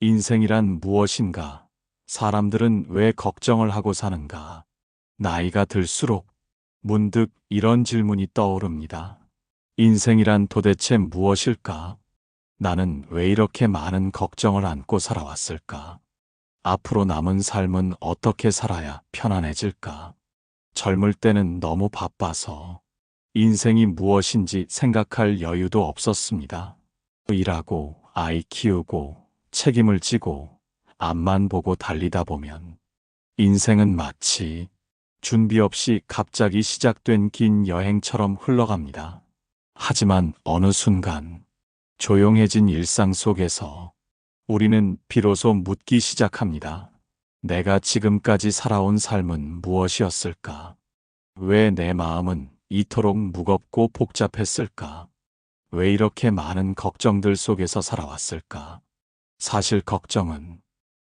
인생이란 무엇인가? 사람들은 왜 걱정을 하고 사는가? 나이가 들수록 문득 이런 질문이 떠오릅니다. 인생이란 도대체 무엇일까? 나는 왜 이렇게 많은 걱정을 안고 살아왔을까? 앞으로 남은 삶은 어떻게 살아야 편안해질까? 젊을 때는 너무 바빠서 인생이 무엇인지 생각할 여유도 없었습니다. 일하고 아이 키우고 책임을 지고 앞만 보고 달리다 보면 인생은 마치 준비 없이 갑자기 시작된 긴 여행처럼 흘러갑니다. 하지만 어느 순간 조용해진 일상 속에서 우리는 비로소 묻기 시작합니다. 내가 지금까지 살아온 삶은 무엇이었을까? 왜 내 마음은 이토록 무겁고 복잡했을까? 왜 이렇게 많은 걱정들 속에서 살아왔을까? 사실 걱정은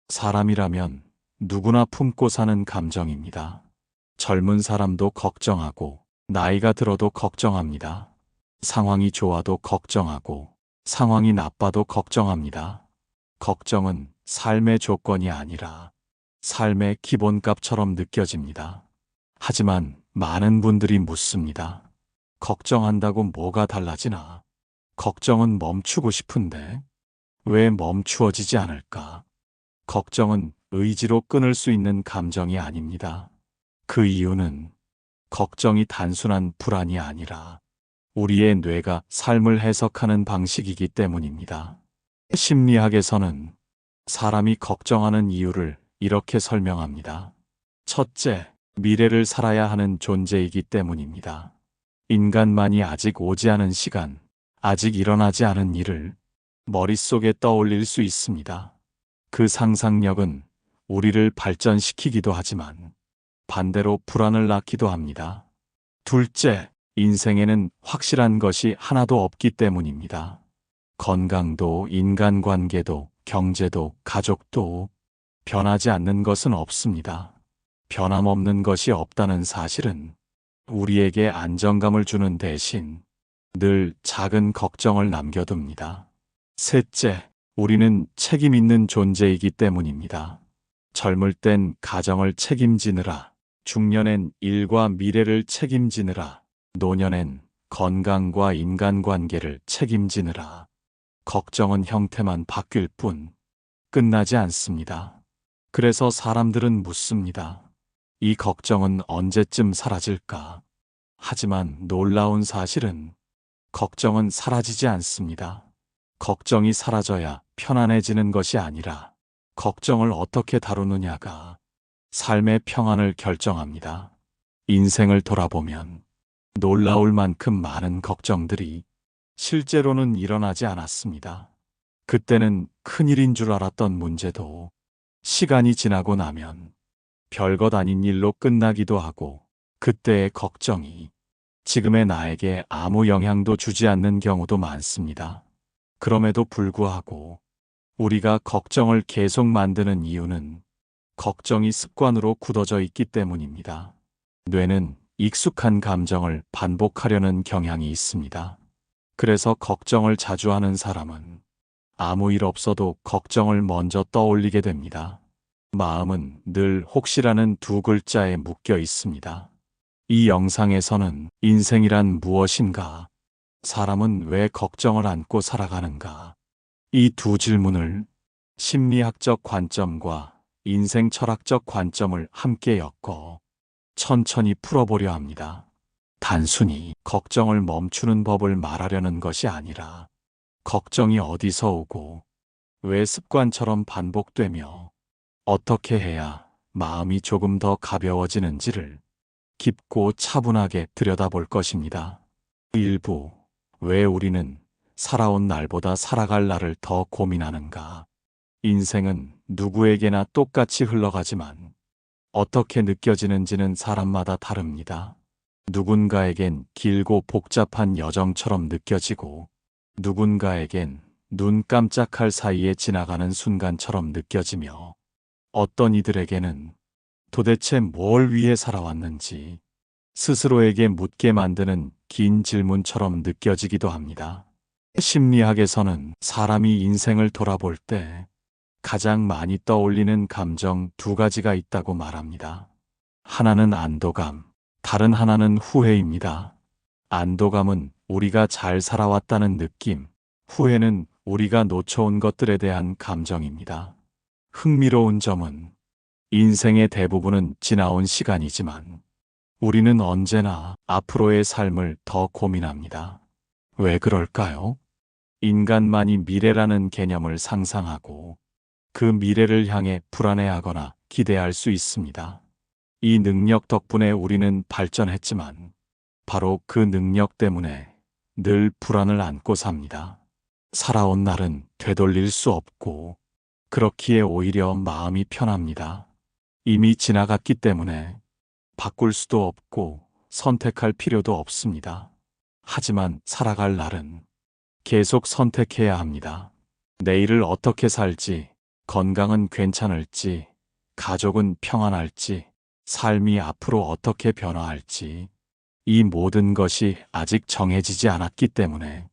사람이라면 누구나 품고 사는 감정입니다. 젊은 사람도 걱정하고, 나이가 들어도 걱정합니다. 상황이 좋아도 걱정하고, 상황이 나빠도 걱정합니다. 걱정은 삶의 조건이 아니라 삶의 기본값처럼 느껴집니다. 하지만 많은 분들이 묻습니다. 걱정한다고 뭐가 달라지나? 걱정은 멈추고 싶은데 왜 멈추어지지 않을까? 걱정은 의지로 끊을 수 있는 감정이 아닙니다. 그 이유는 걱정이 단순한 불안이 아니라 우리의 뇌가 삶을 해석하는 방식이기 때문입니다. 심리학에서는 사람이 걱정하는 이유를 이렇게 설명합니다. 첫째, 미래를 살아야 하는 존재이기 때문입니다. 인간만이 아직 오지 않은 시간, 아직 일어나지 않은 일을 머릿속에 떠올릴 수 있습니다. 그 상상력은 우리를 발전시키기도 하지만 반대로 불안을 낳기도 합니다. 둘째, 인생에는 확실한 것이 하나도 없기 때문입니다. 건강도, 인간관계도, 경제도, 가족도 변하지 않는 것은 없습니다. 변함없는 것이 없다는 사실은 우리에게 안정감을 주는 대신 늘 작은 걱정을 남겨둡니다. 셋째, 우리는 책임 있는 존재이기 때문입니다. 젊을 땐 가정을 책임지느라, 중년엔 일과 미래를 책임지느라, 노년엔 건강과 인간관계를 책임지느라 걱정은 형태만 바뀔 뿐 끝나지 않습니다. 그래서 사람들은 묻습니다. 이 걱정은 언제쯤 사라질까? 하지만 놀라운 사실은 걱정은 사라지지 않습니다. 걱정이 사라져야 편안해지는 것이 아니라 걱정을 어떻게 다루느냐가 삶의 평안을 결정합니다. 인생을 돌아보면 놀라울 만큼 많은 걱정들이 실제로는 일어나지 않았습니다. 그때는 큰일인 줄 알았던 문제도 시간이 지나고 나면 별것 아닌 일로 끝나기도 하고, 그때의 걱정이 지금의 나에게 아무 영향도 주지 않는 경우도 많습니다. 그럼에도 불구하고 우리가 걱정을 계속 만드는 이유는 걱정이 습관으로 굳어져 있기 때문입니다. 뇌는 익숙한 감정을 반복하려는 경향이 있습니다. 그래서 걱정을 자주 하는 사람은 아무 일 없어도 걱정을 먼저 떠올리게 됩니다. 마음은 늘 혹시라는 두 글자에 묶여 있습니다. 이 영상에서는 인생이란 무엇인가? 사람은 왜 걱정을 안고 살아가는가? 이 두 질문을 심리학적 관점과 인생 철학적 관점을 함께 엮어 천천히 풀어보려 합니다. 단순히 걱정을 멈추는 법을 말하려는 것이 아니라 걱정이 어디서 오고 왜 습관처럼 반복되며 어떻게 해야 마음이 조금 더 가벼워지는지를 깊고 차분하게 들여다볼 것입니다. 일부, 왜 우리는 살아온 날보다 살아갈 날을 더 고민하는가? 인생은 누구에게나 똑같이 흘러가지만 어떻게 느껴지는지는 사람마다 다릅니다. 누군가에겐 길고 복잡한 여정처럼 느껴지고 누군가에겐 눈 깜짝할 사이에 지나가는 순간처럼 느껴지며 어떤 이들에게는 도대체 뭘 위해 살아왔는지 스스로에게 묻게 만드는 긴 질문처럼 느껴지기도 합니다. 심리학에서는 사람이 인생을 돌아볼 때 가장 많이 떠올리는 감정 두 가지가 있다고 말합니다. 하나는 안도감, 다른 하나는 후회입니다. 안도감은 우리가 잘 살아왔다는 느낌, 후회는 우리가 놓쳐온 것들에 대한 감정입니다. 흥미로운 점은 인생의 대부분은 지나온 시간이지만 우리는 언제나 앞으로의 삶을 더 고민합니다. 왜 그럴까요? 인간만이 미래라는 개념을 상상하고 그 미래를 향해 불안해하거나 기대할 수 있습니다. 이 능력 덕분에 우리는 발전했지만 바로 그 능력 때문에 늘 불안을 안고 삽니다. 살아온 날은 되돌릴 수 없고 그렇기에 오히려 마음이 편합니다. 이미 지나갔기 때문에 바꿀 수도 없고 선택할 필요도 없습니다. 하지만 살아갈 날은 계속 선택해야 합니다. 내일을 어떻게 살지, 건강은 괜찮을지, 가족은 평안할지, 삶이 앞으로 어떻게 변화할지, 이 모든 것이 아직 정해지지 않았기 때문에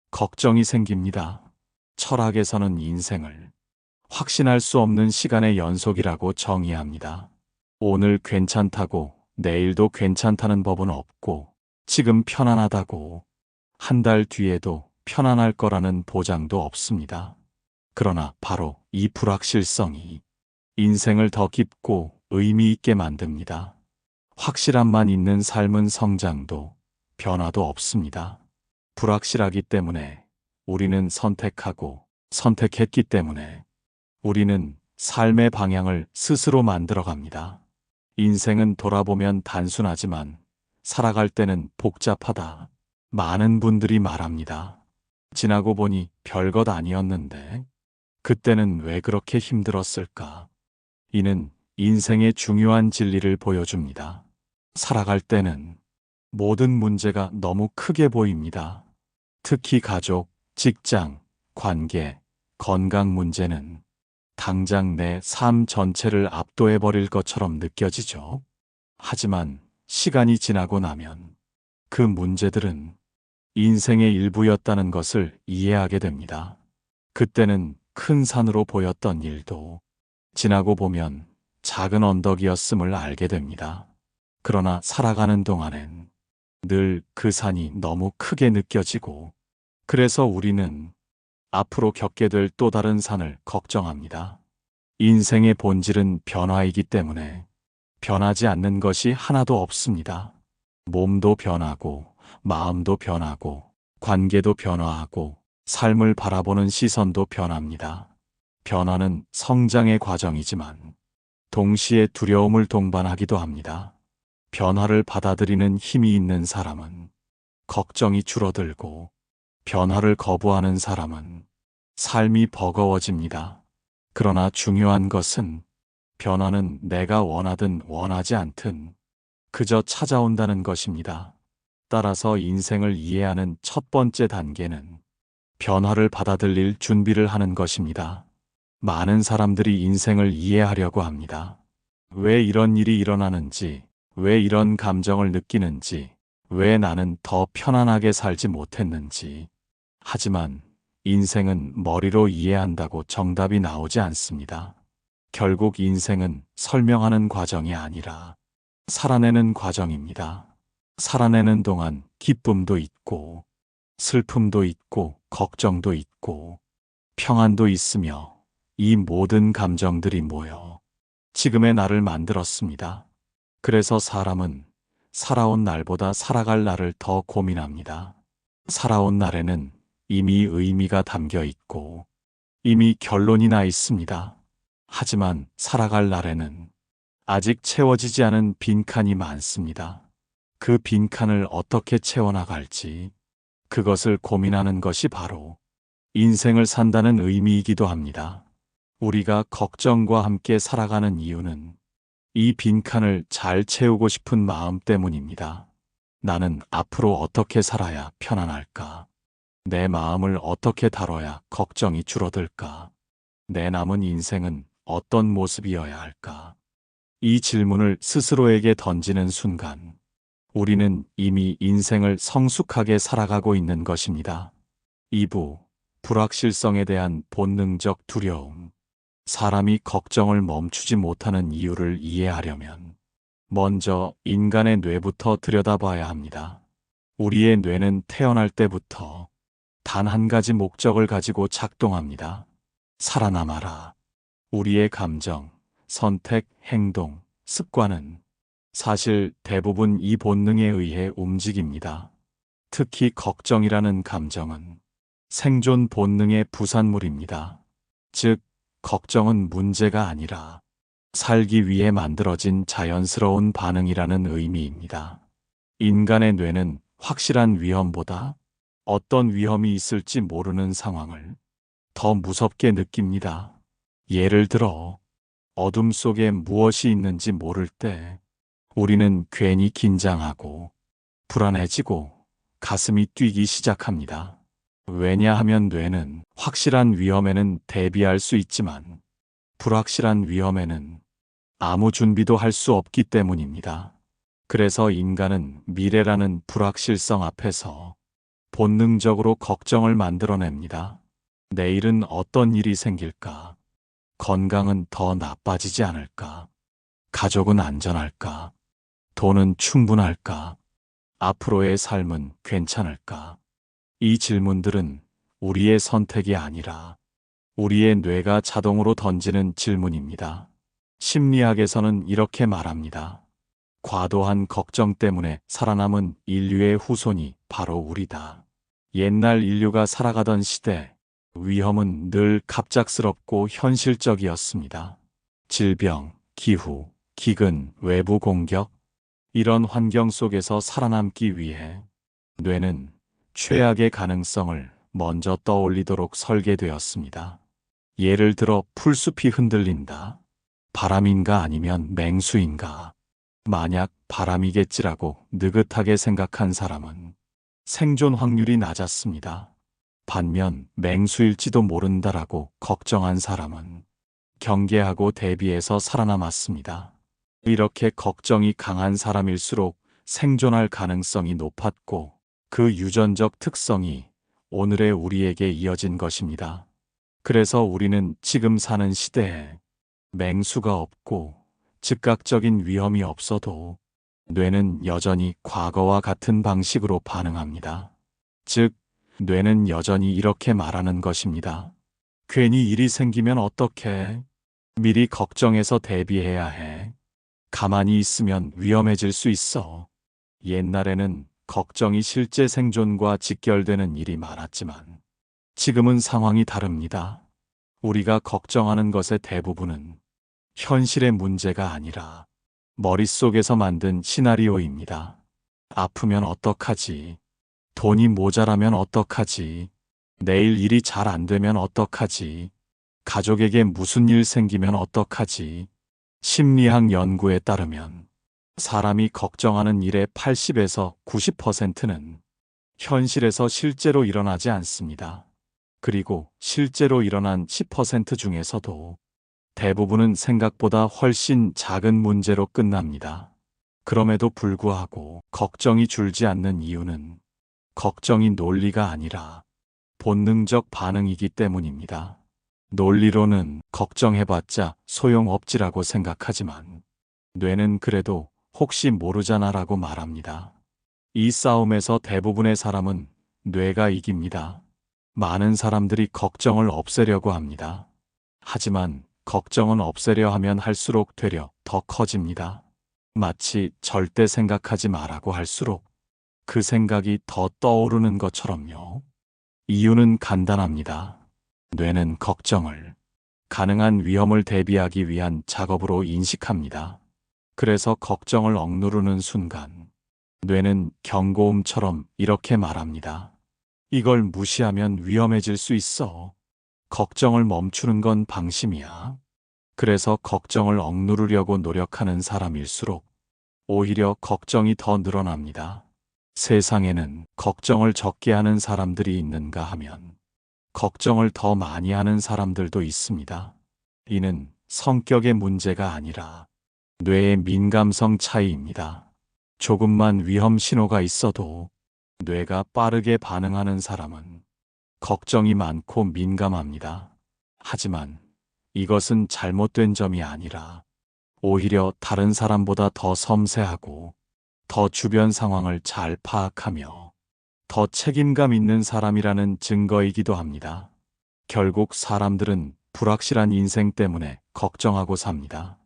걱정이 생깁니다. 철학에서는 인생을 확신할 수 없는 시간의 연속이라고 정의합니다. 오늘 괜찮다고 내일도 괜찮다는 법은 없고, 지금 편안하다고 한 달 뒤에도 편안할 거라는 보장도 없습니다. 그러나 바로 이 불확실성이 인생을 더 깊고 의미 있게 만듭니다. 확실함만 있는 삶은 성장도 변화도 없습니다. 불확실하기 때문에 우리는 선택하고 선택했기 때문에 우리는 삶의 방향을 스스로 만들어 갑니다. 인생은 돌아보면 단순하지만 살아갈 때는 복잡하다. 많은 분들이 말합니다. 지나고 보니 별것 아니었는데 그때는 왜 그렇게 힘들었을까? 이는 인생의 중요한 진리를 보여줍니다. 살아갈 때는 모든 문제가 너무 크게 보입니다. 특히 가족, 직장, 관계, 건강 문제는 당장 내 삶 전체를 압도해버릴 것처럼 느껴지죠. 하지만 시간이 지나고 나면 그 문제들은 인생의 일부였다는 것을 이해하게 됩니다. 그때는 큰 산으로 보였던 일도 지나고 보면 작은 언덕이었음을 알게 됩니다. 그러나 살아가는 동안엔 늘 그 산이 너무 크게 느껴지고 그래서 우리는 앞으로 겪게 될 또 다른 산을 걱정합니다. 인생의 본질은 변화이기 때문에 변하지 않는 것이 하나도 없습니다. 몸도 변하고 마음도 변하고 관계도 변화하고 삶을 바라보는 시선도 변합니다. 변화는 성장의 과정이지만 동시에 두려움을 동반하기도 합니다. 변화를 받아들이는 힘이 있는 사람은 걱정이 줄어들고 변화를 거부하는 사람은 삶이 버거워집니다. 그러나 중요한 것은 변화는 내가 원하든 원하지 않든 그저 찾아온다는 것입니다. 따라서 인생을 이해하는 첫 번째 단계는 변화를 받아들일 준비를 하는 것입니다. 많은 사람들이 인생을 이해하려고 합니다. 왜 이런 일이 일어나는지, 왜 이런 감정을 느끼는지, 왜 나는 더 편안하게 살지 못했는지. 하지만 인생은 머리로 이해한다고 정답이 나오지 않습니다. 결국 인생은 설명하는 과정이 아니라 살아내는 과정입니다. 살아내는 동안 기쁨도 있고, 슬픔도 있고, 걱정도 있고, 평안도 있으며 이 모든 감정들이 모여 지금의 나를 만들었습니다. 그래서 사람은 살아온 날보다 살아갈 날을 더 고민합니다. 살아온 날에는 이미 의미가 담겨 있고 이미 결론이 나 있습니다. 하지만 살아갈 날에는 아직 채워지지 않은 빈칸이 많습니다. 그 빈칸을 어떻게 채워나갈지 그것을 고민하는 것이 바로 인생을 산다는 의미이기도 합니다. 우리가 걱정과 함께 살아가는 이유는 이 빈칸을 잘 채우고 싶은 마음 때문입니다. 나는 앞으로 어떻게 살아야 편안할까? 내 마음을 어떻게 다뤄야 걱정이 줄어들까? 내 남은 인생은 어떤 모습이어야 할까? 이 질문을 스스로에게 던지는 순간 우리는 이미 인생을 성숙하게 살아가고 있는 것입니다. 2부, 불확실성에 대한 본능적 두려움. 사람이 걱정을 멈추지 못하는 이유를 이해하려면 먼저 인간의 뇌부터 들여다봐야 합니다. 우리의 뇌는 태어날 때부터 단 한 가지 목적을 가지고 작동합니다. 살아남아라. 우리의 감정, 선택, 행동, 습관은 사실 대부분 이 본능에 의해 움직입니다. 특히 걱정이라는 감정은 생존 본능의 부산물입니다. 즉, 걱정은 문제가 아니라 살기 위해 만들어진 자연스러운 반응이라는 의미입니다. 인간의 뇌는 확실한 위험보다 어떤 위험이 있을지 모르는 상황을 더 무섭게 느낍니다. 예를 들어, 어둠 속에 무엇이 있는지 모를 때 우리는 괜히 긴장하고 불안해지고 가슴이 뛰기 시작합니다. 왜냐하면 뇌는 확실한 위험에는 대비할 수 있지만 불확실한 위험에는 아무 준비도 할 수 없기 때문입니다. 그래서 인간은 미래라는 불확실성 앞에서 본능적으로 걱정을 만들어냅니다. 내일은 어떤 일이 생길까? 건강은 더 나빠지지 않을까? 가족은 안전할까? 돈은 충분할까? 앞으로의 삶은 괜찮을까? 이 질문들은 우리의 선택이 아니라 우리의 뇌가 자동으로 던지는 질문입니다. 심리학에서는 이렇게 말합니다. 과도한 걱정 때문에 살아남은 인류의 후손이 바로 우리다. 옛날 인류가 살아가던 시대, 위험은 늘 갑작스럽고 현실적이었습니다. 질병, 기후, 기근, 외부 공격, 이런 환경 속에서 살아남기 위해 뇌는 최악의 가능성을 먼저 떠올리도록 설계되었습니다. 예를 들어 풀숲이 흔들린다. 바람인가 아니면 맹수인가. 만약 바람이겠지라고 느긋하게 생각한 사람은 생존 확률이 낮았습니다. 반면 맹수일지도 모른다라고 걱정한 사람은 경계하고 대비해서 살아남았습니다. 이렇게 걱정이 강한 사람일수록 생존할 가능성이 높았고 그 유전적 특성이 오늘의 우리에게 이어진 것입니다. 그래서 우리는 지금 사는 시대에 맹수가 없고 즉각적인 위험이 없어도 뇌는 여전히 과거와 같은 방식으로 반응합니다. 즉, 뇌는 여전히 이렇게 말하는 것입니다. 괜히 일이 생기면 어떡해? 미리 걱정해서 대비해야 해. 가만히 있으면 위험해질 수 있어. 옛날에는 걱정이 실제 생존과 직결되는 일이 많았지만 지금은 상황이 다릅니다. 우리가 걱정하는 것의 대부분은 현실의 문제가 아니라 머릿속에서 만든 시나리오입니다. 아프면 어떡하지? 돈이 모자라면 어떡하지? 내일 일이 잘 안 되면 어떡하지? 가족에게 무슨 일 생기면 어떡하지? 심리학 연구에 따르면 사람이 걱정하는 일의 80에서 90%는 현실에서 실제로 일어나지 않습니다. 그리고 실제로 일어난 10% 중에서도 대부분은 생각보다 훨씬 작은 문제로 끝납니다. 그럼에도 불구하고 걱정이 줄지 않는 이유는 걱정이 논리가 아니라 본능적 반응이기 때문입니다. 논리로는 걱정해봤자 소용없지라고 생각하지만 뇌는 그래도 혹시 모르잖아라고 말합니다. 이 싸움에서 대부분의 사람은 뇌가 이깁니다. 많은 사람들이 걱정을 없애려고 합니다. 하지만 걱정은 없애려 하면 할수록 되려 더 커집니다. 마치 절대 생각하지 말라고 할수록 그 생각이 더 떠오르는 것처럼요. 이유는 간단합니다. 뇌는 걱정을 가능한 위험을 대비하기 위한 작업으로 인식합니다. 그래서 걱정을 억누르는 순간 뇌는 경고음처럼 이렇게 말합니다. 이걸 무시하면 위험해질 수 있어. 걱정을 멈추는 건 방심이야. 그래서 걱정을 억누르려고 노력하는 사람일수록 오히려 걱정이 더 늘어납니다. 세상에는 걱정을 적게 하는 사람들이 있는가 하면 걱정을 더 많이 하는 사람들도 있습니다. 이는 성격의 문제가 아니라 뇌의 민감성 차이입니다. 조금만 위험 신호가 있어도 뇌가 빠르게 반응하는 사람은 걱정이 많고 민감합니다. 하지만 이것은 잘못된 점이 아니라 오히려 다른 사람보다 더 섬세하고 더 주변 상황을 잘 파악하며 더 책임감 있는 사람이라는 증거이기도 합니다. 결국 사람들은 불확실한 인생 때문에 걱정하고 삽니다.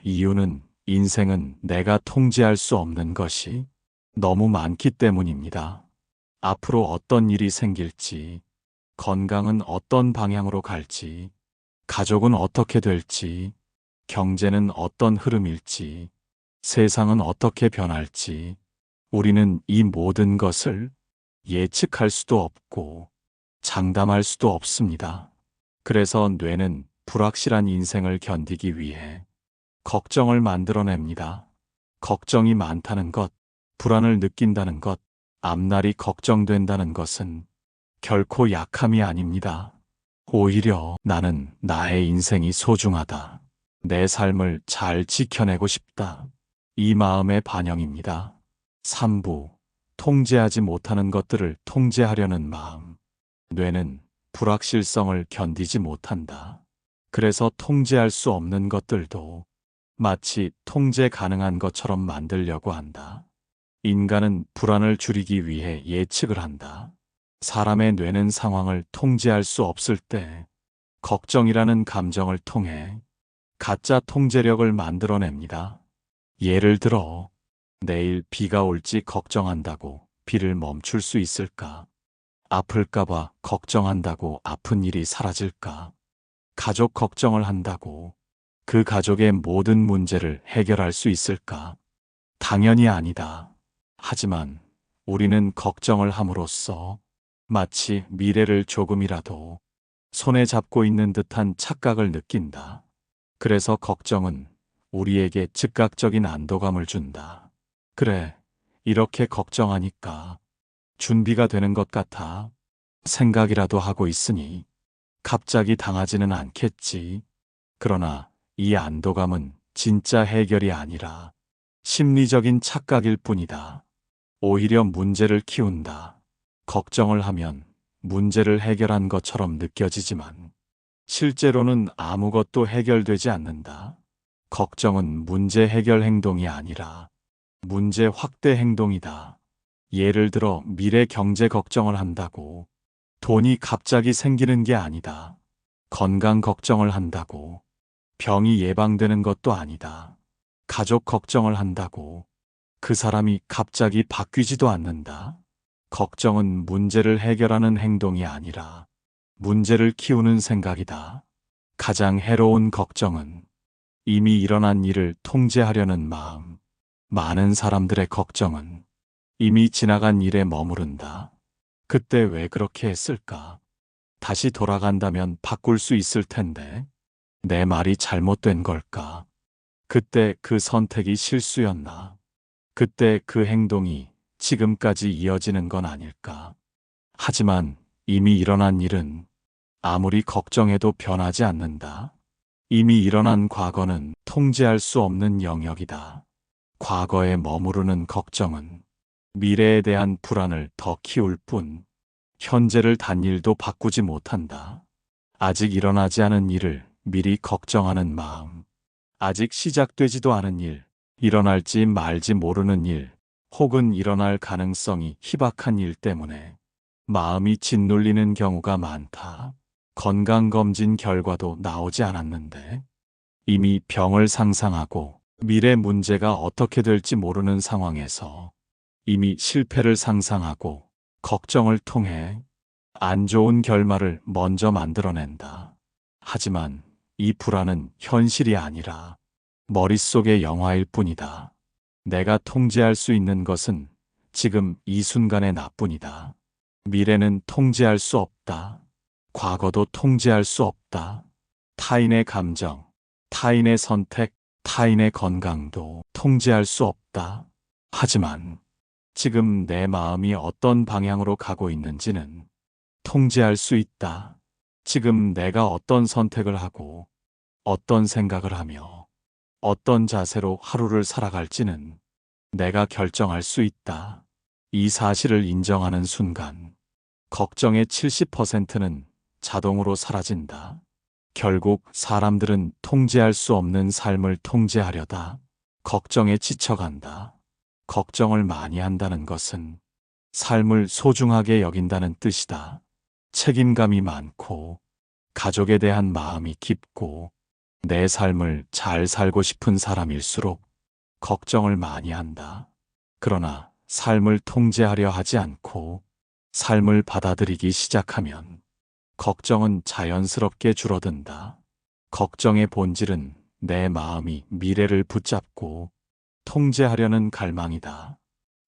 이유는 인생은 내가 통제할 수 없는 것이 너무 많기 때문입니다. 앞으로 어떤 일이 생길지, 건강은 어떤 방향으로 갈지, 가족은 어떻게 될지, 경제는 어떤 흐름일지, 세상은 어떻게 변할지, 우리는 이 모든 것을 예측할 수도 없고 장담할 수도 없습니다. 그래서 뇌는 불확실한 인생을 견디기 위해 걱정을 만들어냅니다. 걱정이 많다는 것, 불안을 느낀다는 것, 앞날이 걱정된다는 것은 결코 약함이 아닙니다. 오히려 나는 나의 인생이 소중하다. 내 삶을 잘 지켜내고 싶다. 이 마음의 반영입니다. 3부. 통제하지 못하는 것들을 통제하려는 마음. 뇌는 불확실성을 견디지 못한다. 그래서 통제할 수 없는 것들도 마치 통제 가능한 것처럼 만들려고 한다. 인간은 불안을 줄이기 위해 예측을 한다. 사람의 뇌는 상황을 통제할 수 없을 때 걱정이라는 감정을 통해 가짜 통제력을 만들어냅니다. 예를 들어, 내일 비가 올지 걱정한다고 비를 멈출 수 있을까? 아플까봐 걱정한다고 아픈 일이 사라질까? 가족 걱정을 한다고 그 가족의 모든 문제를 해결할 수 있을까? 당연히 아니다. 하지만 우리는 걱정을 함으로써 마치 미래를 조금이라도 손에 잡고 있는 듯한 착각을 느낀다. 그래서 걱정은 우리에게 즉각적인 안도감을 준다. 그래, 이렇게 걱정하니까 준비가 되는 것 같아. 생각이라도 하고 있으니 갑자기 당하지는 않겠지. 그러나 이 안도감은 진짜 해결이 아니라 심리적인 착각일 뿐이다. 오히려 문제를 키운다. 걱정을 하면 문제를 해결한 것처럼 느껴지지만 실제로는 아무것도 해결되지 않는다. 걱정은 문제 해결 행동이 아니라 문제 확대 행동이다. 예를 들어 미래 경제 걱정을 한다고 돈이 갑자기 생기는 게 아니다. 건강 걱정을 한다고 병이 예방되는 것도 아니다. 가족 걱정을 한다고 그 사람이 갑자기 바뀌지도 않는다. 걱정은 문제를 해결하는 행동이 아니라 문제를 키우는 생각이다. 가장 해로운 걱정은 이미 일어난 일을 통제하려는 마음. 많은 사람들의 걱정은 이미 지나간 일에 머무른다. 그때 왜 그렇게 했을까? 다시 돌아간다면 바꿀 수 있을 텐데. 내 말이 잘못된 걸까? 그때 그 선택이 실수였나? 그때 그 행동이 지금까지 이어지는 건 아닐까? 하지만 이미 일어난 일은 아무리 걱정해도 변하지 않는다. 이미 일어난 과거는 통제할 수 없는 영역이다. 과거에 머무르는 걱정은 미래에 대한 불안을 더 키울 뿐, 현재를 단일도 바꾸지 못한다. 아직 일어나지 않은 일을 미리 걱정하는 마음, 아직 시작되지도 않은 일, 일어날지 말지 모르는 일, 혹은 일어날 가능성이 희박한 일 때문에 마음이 짓눌리는 경우가 많다. 건강검진 결과도 나오지 않았는데 이미 병을 상상하고 미래 문제가 어떻게 될지 모르는 상황에서 이미 실패를 상상하고 걱정을 통해 안 좋은 결말을 먼저 만들어낸다. 하지만 이 불안은 현실이 아니라 머릿속의 영화일 뿐이다. 내가 통제할 수 있는 것은 지금 이 순간의 나뿐이다. 미래는 통제할 수 없다. 과거도 통제할 수 없다. 타인의 감정, 타인의 선택, 타인의 건강도 통제할 수 없다. 하지만 지금 내 마음이 어떤 방향으로 가고 있는지는 통제할 수 있다. 지금 내가 어떤 선택을 하고 어떤 생각을 하며 어떤 자세로 하루를 살아갈지는 내가 결정할 수 있다. 이 사실을 인정하는 순간 걱정의 70%는 자동으로 사라진다. 결국 사람들은 통제할 수 없는 삶을 통제하려다 걱정에 지쳐간다. 걱정을 많이 한다는 것은 삶을 소중하게 여긴다는 뜻이다. 책임감이 많고 가족에 대한 마음이 깊고 내 삶을 잘 살고 싶은 사람일수록 걱정을 많이 한다. 그러나 삶을 통제하려 하지 않고 삶을 받아들이기 시작하면 걱정은 자연스럽게 줄어든다. 걱정의 본질은 내 마음이 미래를 붙잡고 통제하려는 갈망이다.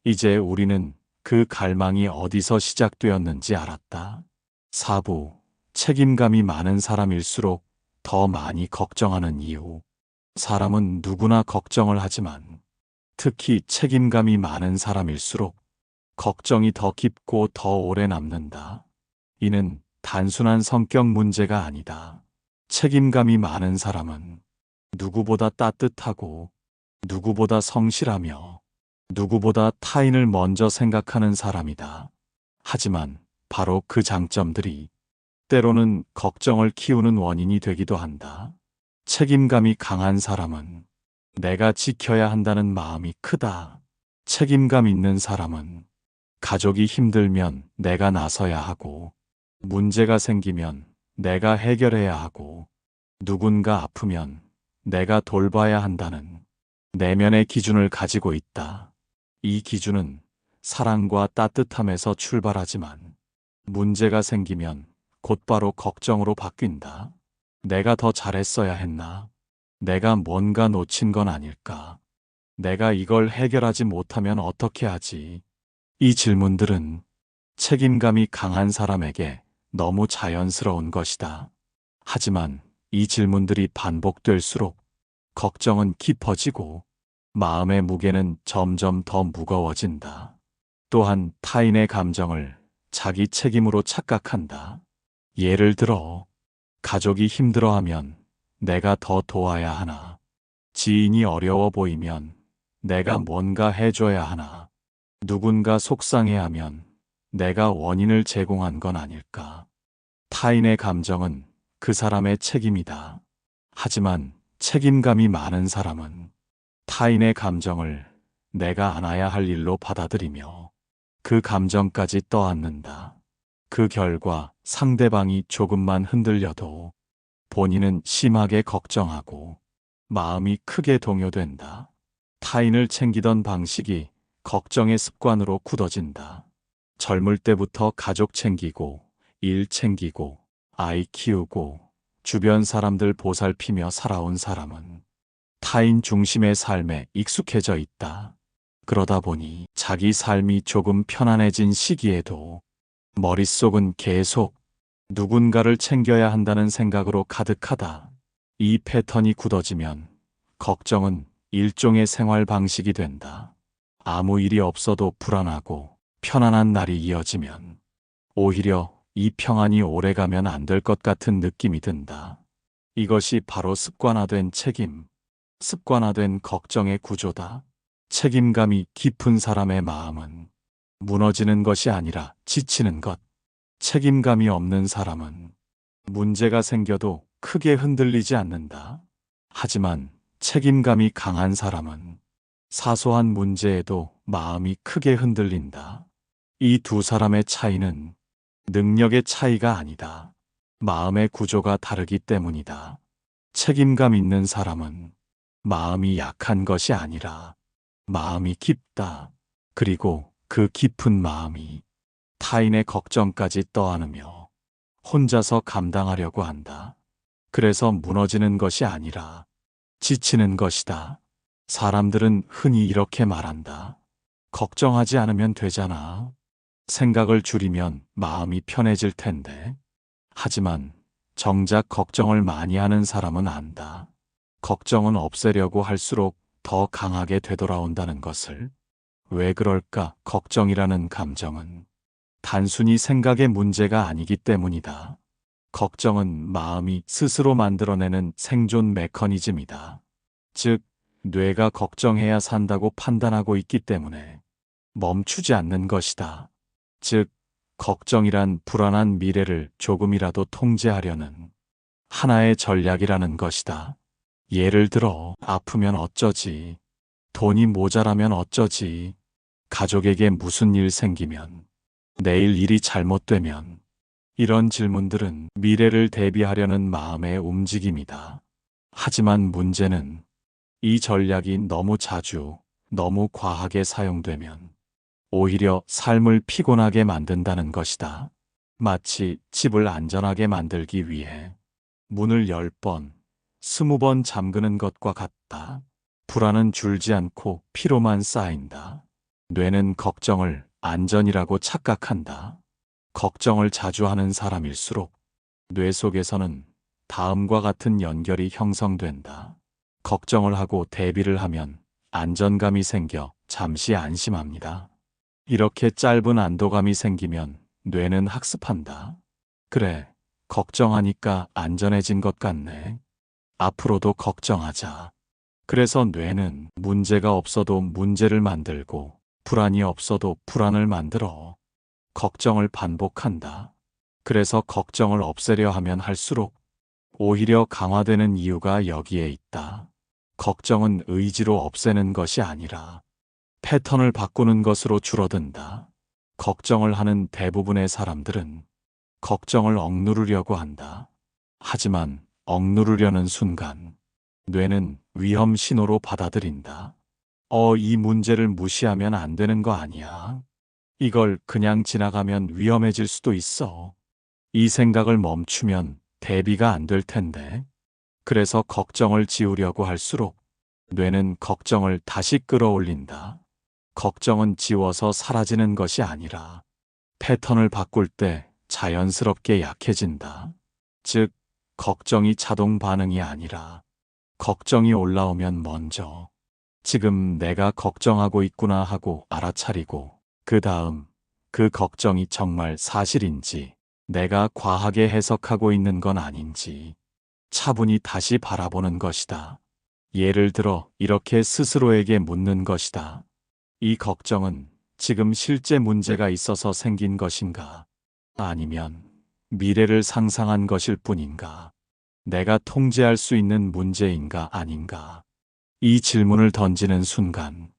이제 우리는 그 갈망이 어디서 시작되었는지 알았다. 4부, 책임감이 많은 사람일수록 더 많이 걱정하는 이유. 사람은 누구나 걱정을 하지만 특히 책임감이 많은 사람일수록 걱정이 더 깊고 더 오래 남는다. 이는 단순한 성격 문제가 아니다. 책임감이 많은 사람은 누구보다 따뜻하고 누구보다 성실하며 누구보다 타인을 먼저 생각하는 사람이다. 하지만 바로 그 장점들이 때로는 걱정을 키우는 원인이 되기도 한다. 책임감이 강한 사람은 내가 지켜야 한다는 마음이 크다. 책임감 있는 사람은 가족이 힘들면 내가 나서야 하고 문제가 생기면 내가 해결해야 하고 누군가 아프면 내가 돌봐야 한다는 내면의 기준을 가지고 있다. 이 기준은 사랑과 따뜻함에서 출발하지만 문제가 생기면 곧바로 걱정으로 바뀐다. 내가 더 잘했어야 했나? 내가 뭔가 놓친 건 아닐까? 내가 이걸 해결하지 못하면 어떻게 하지? 이 질문들은 책임감이 강한 사람에게 너무 자연스러운 것이다. 하지만 이 질문들이 반복될수록 걱정은 깊어지고 마음의 무게는 점점 더 무거워진다. 또한 타인의 감정을 자기 책임으로 착각한다. 예를 들어, 가족이 힘들어하면 내가 더 도와야 하나? 지인이 어려워 보이면 내가 뭔가 해줘야 하나? 누군가 속상해하면 내가 원인을 제공한 건 아닐까? 타인의 감정은 그 사람의 책임이다. 하지만 책임감이 많은 사람은 타인의 감정을 내가 안아야 할 일로 받아들이며 그 감정까지 떠안는다. 그 결과 상대방이 조금만 흔들려도 본인은 심하게 걱정하고 마음이 크게 동요된다. 타인을 챙기던 방식이 걱정의 습관으로 굳어진다. 젊을 때부터 가족 챙기고 일 챙기고 아이 키우고 주변 사람들 보살피며 살아온 사람은 타인 중심의 삶에 익숙해져 있다. 그러다 보니 자기 삶이 조금 편안해진 시기에도 머릿속은 계속 누군가를 챙겨야 한다는 생각으로 가득하다. 이 패턴이 굳어지면 걱정은 일종의 생활 방식이 된다. 아무 일이 없어도 불안하고 편안한 날이 이어지면 오히려 이 평안이 오래가면 안 될 것 같은 느낌이 든다. 이것이 바로 습관화된 책임, 습관화된 걱정의 구조다. 책임감이 깊은 사람의 마음은 무너지는 것이 아니라 지치는 것. 책임감이 없는 사람은 문제가 생겨도 크게 흔들리지 않는다. 하지만 책임감이 강한 사람은 사소한 문제에도 마음이 크게 흔들린다. 이 두 사람의 차이는 능력의 차이가 아니다. 마음의 구조가 다르기 때문이다. 책임감 있는 사람은 마음이 약한 것이 아니라 마음이 깊다. 그리고 그 깊은 마음이 타인의 걱정까지 떠안으며 혼자서 감당하려고 한다. 그래서 무너지는 것이 아니라 지치는 것이다. 사람들은 흔히 이렇게 말한다. 걱정하지 않으면 되잖아. 생각을 줄이면 마음이 편해질 텐데. 하지만 정작 걱정을 많이 하는 사람은 안다. 걱정은 없애려고 할수록 더 강하게 되돌아온다는 것을. 왜 그럴까? 걱정이라는 감정은 단순히 생각의 문제가 아니기 때문이다. 걱정은 마음이 스스로 만들어내는 생존 메커니즘이다. 즉, 뇌가 걱정해야 산다고 판단하고 있기 때문에 멈추지 않는 것이다. 즉, 걱정이란 불안한 미래를 조금이라도 통제하려는 하나의 전략이라는 것이다. 예를 들어, 아프면 어쩌지? 돈이 모자라면 어쩌지? 가족에게 무슨 일 생기면? 내일 일이 잘못되면? 이런 질문들은 미래를 대비하려는 마음의 움직임이다. 하지만 문제는 이 전략이 너무 자주, 너무 과하게 사용되면 오히려 삶을 피곤하게 만든다는 것이다. 마치 집을 안전하게 만들기 위해 문을 10번, 20번 잠그는 것과 같다. 불안은 줄지 않고 피로만 쌓인다. 뇌는 걱정을 안전이라고 착각한다. 걱정을 자주 하는 사람일수록 뇌 속에서는 다음과 같은 연결이 형성된다. 걱정을 하고 대비를 하면 안전감이 생겨 잠시 안심합니다. 이렇게 짧은 안도감이 생기면 뇌는 학습한다. 그래, 걱정하니까 안전해진 것 같네. 앞으로도 걱정하자. 그래서 뇌는 문제가 없어도 문제를 만들고 불안이 없어도 불안을 만들어 걱정을 반복한다. 그래서 걱정을 없애려 하면 할수록 오히려 강화되는 이유가 여기에 있다. 걱정은 의지로 없애는 것이 아니라 패턴을 바꾸는 것으로 줄어든다. 걱정을 하는 대부분의 사람들은 걱정을 억누르려고 한다. 하지만 억누르려는 순간 뇌는 위험 신호로 받아들인다. 이 문제를 무시하면 안 되는 거 아니야. 이걸 그냥 지나가면 위험해질 수도 있어. 이 생각을 멈추면 대비가 안 될 텐데. 그래서 걱정을 지우려고 할수록 뇌는 걱정을 다시 끌어올린다. 걱정은 지워서 사라지는 것이 아니라 패턴을 바꿀 때 자연스럽게 약해진다. 즉, 걱정이 자동 반응이 아니라 걱정이 올라오면 먼저 지금 내가 걱정하고 있구나 하고 알아차리고 그 다음 그 걱정이 정말 사실인지 내가 과하게 해석하고 있는 건 아닌지 차분히 다시 바라보는 것이다. 예를 들어 이렇게 스스로에게 묻는 것이다. 이 걱정은 지금 실제 문제가 있어서 생긴 것인가? 아니면 미래를 상상한 것일 뿐인가? 내가 통제할 수 있는 문제인가 아닌가? 이 질문을 던지는 순간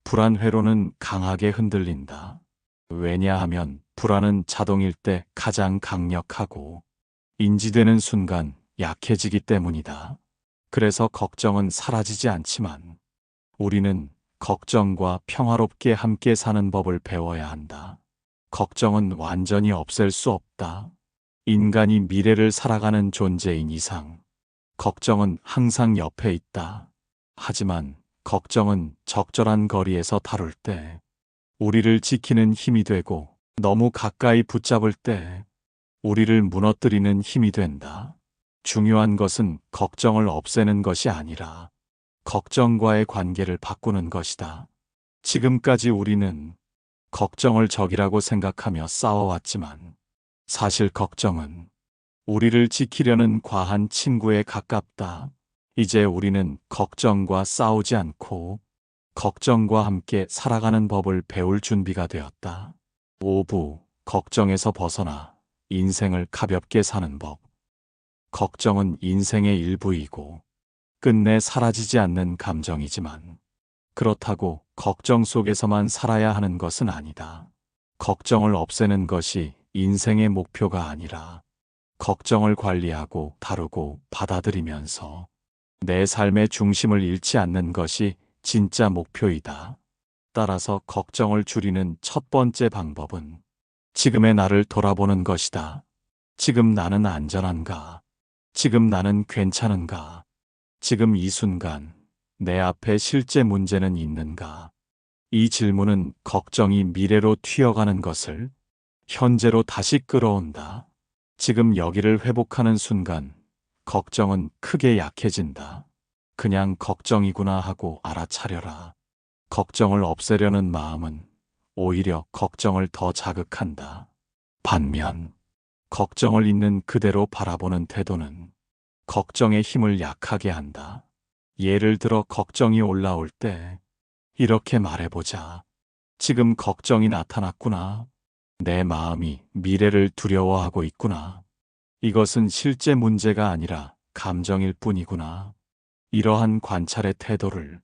불안 회로는 강하게 흔들린다. 왜냐하면 불안은 자동일 때 가장 강력하고 인지되는 순간 약해지기 때문이다. 그래서 걱정은 사라지지 않지만 우리는 걱정과 평화롭게 함께 사는 법을 배워야 한다. 걱정은 완전히 없앨 수 없다. 인간이 미래를 살아가는 존재인 이상 걱정은 항상 옆에 있다. 하지만 걱정은 적절한 거리에서 다룰 때 우리를 지키는 힘이 되고 너무 가까이 붙잡을 때 우리를 무너뜨리는 힘이 된다. 중요한 것은 걱정을 없애는 것이 아니라 걱정과의 관계를 바꾸는 것이다. 지금까지 우리는 걱정을 적이라고 생각하며 싸워왔지만 사실 걱정은 우리를 지키려는 과한 친구에 가깝다. 이제 우리는 걱정과 싸우지 않고 걱정과 함께 살아가는 법을 배울 준비가 되었다. 5부, 걱정에서 벗어나 인생을 가볍게 사는 법. 걱정은 인생의 일부이고 끝내 사라지지 않는 감정이지만 그렇다고 걱정 속에서만 살아야 하는 것은 아니다. 걱정을 없애는 것이 인생의 목표가 아니라 걱정을 관리하고 다루고 받아들이면서 내 삶의 중심을 잃지 않는 것이 진짜 목표이다. 따라서 걱정을 줄이는 첫 번째 방법은 지금의 나를 돌아보는 것이다. 지금 나는 안전한가? 지금 나는 괜찮은가? 지금 이 순간 내 앞에 실제 문제는 있는가? 이 질문은 걱정이 미래로 튀어가는 것을 현재로 다시 끌어온다. 지금 여기를 회복하는 순간 걱정은 크게 약해진다. 그냥 걱정이구나 하고 알아차려라. 걱정을 없애려는 마음은 오히려 걱정을 더 자극한다. 반면 걱정을 있는 그대로 바라보는 태도는 걱정의 힘을 약하게 한다. 예를 들어 걱정이 올라올 때 이렇게 말해보자. 지금 걱정이 나타났구나. 내 마음이 미래를 두려워하고 있구나. 이것은 실제 문제가 아니라 감정일 뿐이구나. 이러한 관찰의 태도를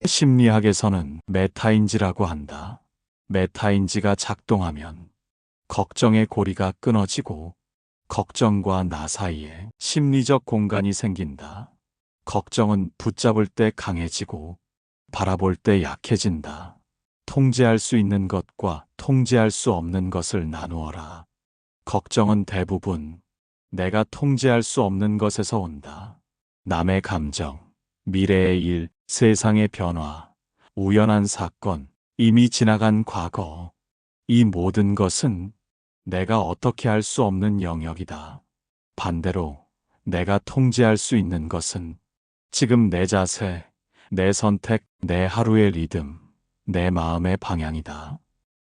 심리학에서는 메타인지라고 한다. 메타인지가 작동하면 걱정의 고리가 끊어지고 걱정과 나 사이에 심리적 공간이 생긴다. 걱정은 붙잡을 때 강해지고 바라볼 때 약해진다. 통제할 수 있는 것과 통제할 수 없는 것을 나누어라. 걱정은 대부분 내가 통제할 수 없는 것에서 온다. 남의 감정, 미래의 일, 세상의 변화, 우연한 사건, 이미 지나간 과거. 이 모든 것은 내가 어떻게 할 수 없는 영역이다. 반대로 내가 통제할 수 있는 것은 지금 내 자세, 내 선택, 내 하루의 리듬, 내 마음의 방향이다.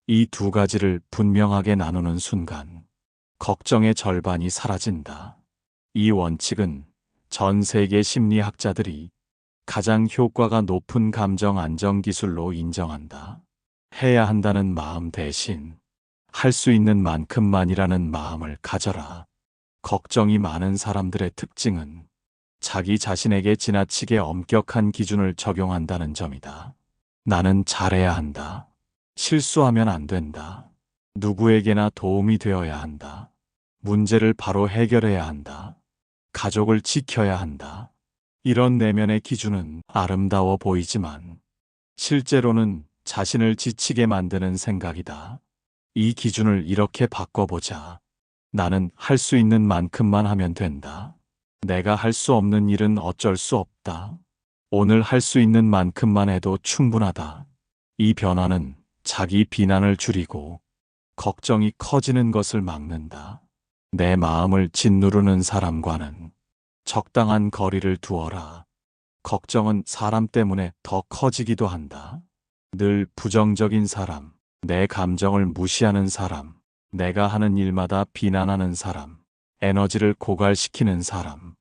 이 두 가지를 분명하게 나누는 순간 걱정의 절반이 사라진다. 이 원칙은 전 세계 심리학자들이 가장 효과가 높은 감정 안정 기술로 인정한다. 해야 한다는 마음 대신 할 수 있는 만큼만이라는 마음을 가져라. 걱정이 많은 사람들의 특징은 자기 자신에게 지나치게 엄격한 기준을 적용한다는 점이다. 나는 잘해야 한다. 실수하면 안 된다. 누구에게나 도움이 되어야 한다. 문제를 바로 해결해야 한다. 가족을 지켜야 한다. 이런 내면의 기준은 아름다워 보이지만 실제로는 자신을 지치게 만드는 생각이다. 이 기준을 이렇게 바꿔보자. 나는 할 수 있는 만큼만 하면 된다. 내가 할 수 없는 일은 어쩔 수 없다. 오늘 할 수 있는 만큼만 해도 충분하다. 이 변화는 자기 비난을 줄이고 걱정이 커지는 것을 막는다. 내 마음을 짓누르는 사람과는 적당한 거리를 두어라. 걱정은 사람 때문에 더 커지기도 한다. 늘 부정적인 사람, 내 감정을 무시하는 사람, 내가 하는 일마다 비난하는 사람, 에너지를 고갈시키는 사람.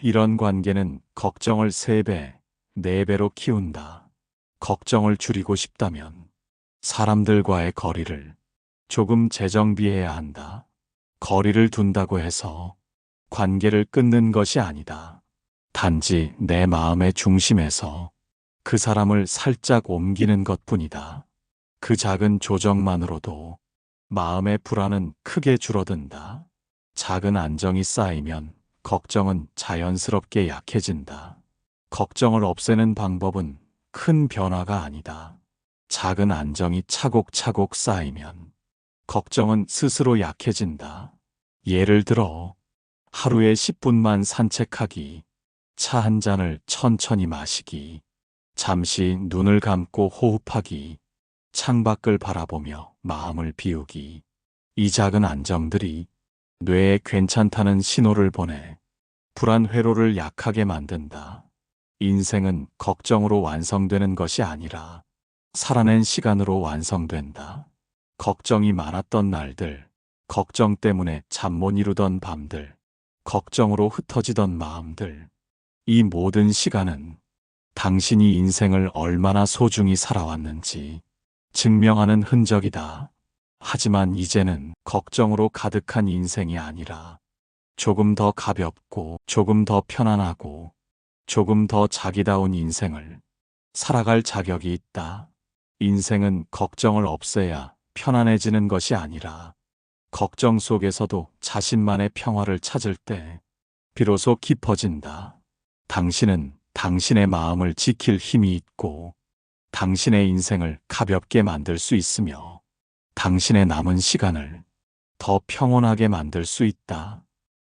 이런 관계는 걱정을 3배, 4배로 키운다. 걱정을 줄이고 싶다면 사람들과의 거리를 조금 재정비해야 한다. 거리를 둔다고 해서 관계를 끊는 것이 아니다. 단지 내 마음의 중심에서 그 사람을 살짝 옮기는 것뿐이다. 그 작은 조정만으로도 마음의 불안은 크게 줄어든다. 작은 안정이 쌓이면 걱정은 자연스럽게 약해진다. 걱정을 없애는 방법은 큰 변화가 아니다. 작은 안정이 차곡차곡 쌓이면 걱정은 스스로 약해진다. 예를 들어 하루에 10분만 산책하기, 차 한 잔을 천천히 마시기, 잠시 눈을 감고 호흡하기, 창밖을 바라보며 마음을 비우기. 이 작은 안정들이 뇌에 괜찮다는 신호를 보내 불안 회로를 약하게 만든다. 인생은 걱정으로 완성되는 것이 아니라 살아낸 시간으로 완성된다. 걱정이 많았던 날들, 걱정 때문에 잠 못 이루던 밤들, 걱정으로 흩어지던 마음들. 이 모든 시간은 당신이 인생을 얼마나 소중히 살아왔는지 증명하는 흔적이다. 하지만 이제는 걱정으로 가득한 인생이 아니라 조금 더 가볍고 조금 더 편안하고 조금 더 자기다운 인생을 살아갈 자격이 있다. 인생은 걱정을 없애야 편안해지는 것이 아니라 걱정 속에서도 자신만의 평화를 찾을 때 비로소 깊어진다. 당신은 당신의 마음을 지킬 힘이 있고 당신의 인생을 가볍게 만들 수 있으며 당신의 남은 시간을 더 평온하게 만들 수 있다.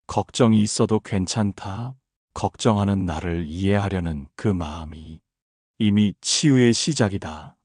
걱정이 있어도 괜찮다. 걱정하는 나를 이해하려는 그 마음이 이미 치유의 시작이다.